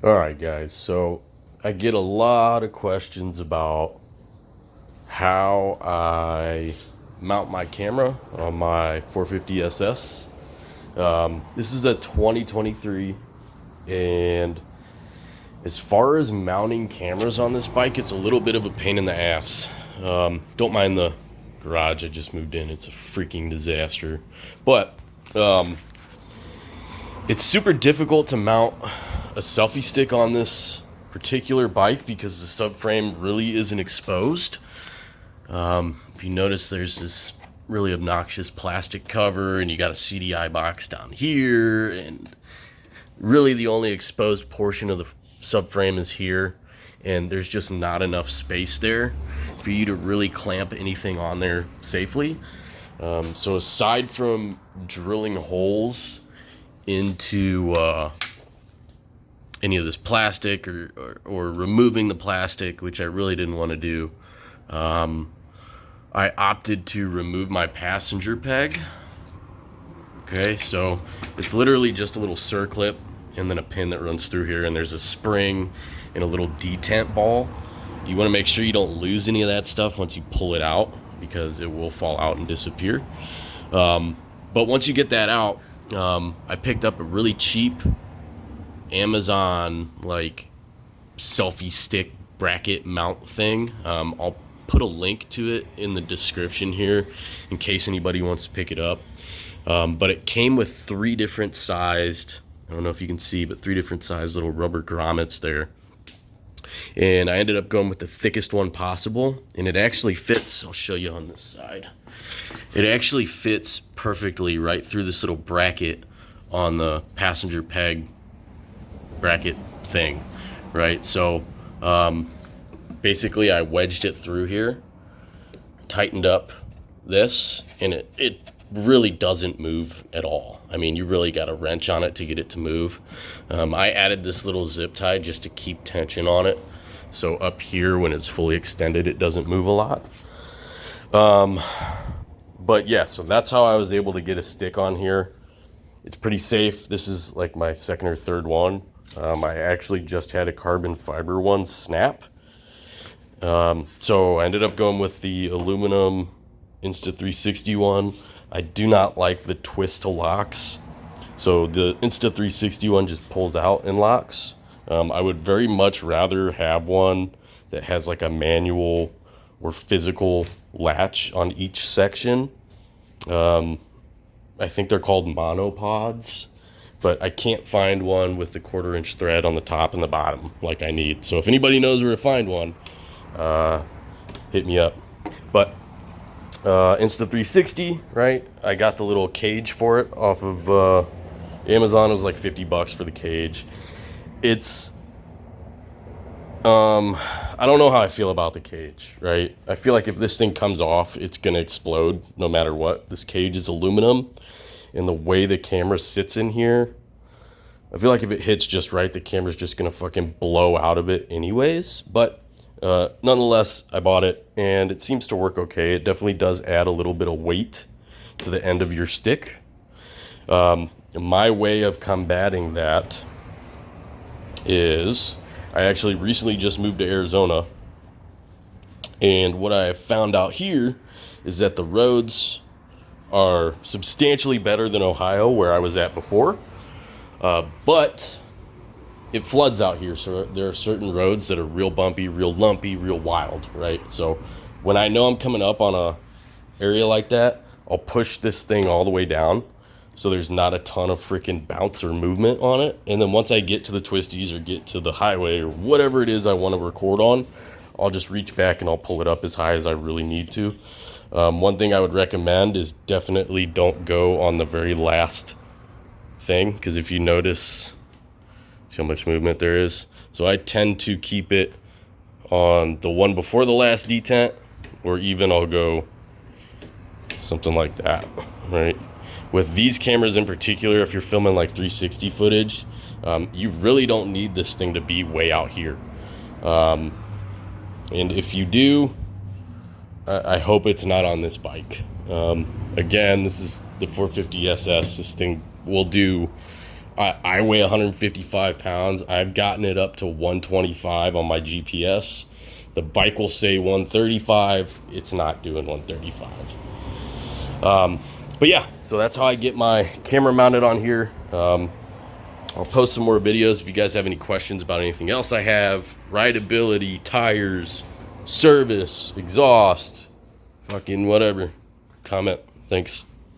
Alright guys, so I get a lot of questions about how I mount my camera on my 450 SS. This is a 2023, and as far as mounting cameras on this bike, it's a little bit of a pain in the ass. Don't mind the garage I just moved in, it's a freaking disaster. But it's super difficult to mount a selfie stick on this particular bike because the subframe really isn't exposed. If you notice, there's this really obnoxious plastic cover, and you got a CDI box down here, and really the only exposed portion of the subframe is here, and there's just not enough space there for you to really clamp anything on there safely. So aside from drilling holes into any of this plastic or removing the plastic, which I really didn't want to do, I opted to remove my passenger peg. Okay, so it's literally just a little circlip and then a pin that runs through here, and there's a spring and a little detent ball. You want to make sure you don't lose any of that stuff once you pull it out, because it will fall out and disappear. But once you get that out, I picked up a really cheap Amazon like selfie stick bracket mount thing. I'll put a link to it in the description here in case anybody wants to pick it up. But it came with three different sized, I don't know if you can see, but three different sized little rubber grommets there. And I ended up going with the thickest one possible, and it actually fits. I'll show you on this side. It actually fits perfectly right through this little bracket on the passenger peg bracket thing, right? So basically I wedged it through here, tightened up this, and it really doesn't move at all. I mean, you really got a wrench on it to get it to move. I added this little zip tie just to keep tension on it, so up here when it's fully extended it doesn't move a lot. But yeah, so that's how I was able to get a stick on here. It's pretty safe. This is like my second or third one. I actually just had a carbon fiber one snap. So I ended up going with the aluminum Insta360 one. I do not like the twist to locks. So the Insta360 one just pulls out and locks. I would very much rather have one that has like a manual or physical latch on each section. I think they're called monopods, but I can't find one with the 1/4-inch thread on the top and the bottom like I need. So if anybody knows where to find one, hit me up. But Insta360, right? I got the little cage for it off of Amazon. It was like $50 for the cage. It's I don't know how I feel about the cage, right? I feel like if this thing comes off, it's gonna explode no matter what. This cage is aluminum, and the way the camera sits in here, I feel like if it hits just right, the camera's just gonna fucking blow out of it anyways. But nonetheless, I bought it, and it seems to work okay. It definitely does add a little bit of weight to the end of your stick. My way of combating that is I actually recently just moved to Arizona, and what I have found out here is that the roads are substantially better than Ohio, where I was at before, but it floods out here, so there are certain roads that are real bumpy, real lumpy, real wild, right? So when I know I'm coming up on a area like that, I'll push this thing all the way down so there's not a ton of freaking bounce or movement on it. And then once I get to the twisties or get to the highway or whatever it is I want to record on, I'll just reach back and I'll pull it up as high as I really need to. One thing I would recommend is definitely don't go on the very last thing, because if you notice, see how much movement there is? So I tend to keep it on the one before the last detent, or even I'll go something like that, right? With these cameras in particular, if you're filming like 360 footage, you really don't need this thing to be way out here. And if you do, I hope it's not on this bike. Again, this is the 450 SS. This thing will do I weigh 155 pounds. I've gotten it up to 125 on my GPS. The bike will say 135. It's not doing 135. But yeah, so that's how I get my camera mounted on here. I'll post some more videos if you guys have any questions about anything else I have. Rideability, tires, service, exhaust, fucking whatever. Comment. Thanks.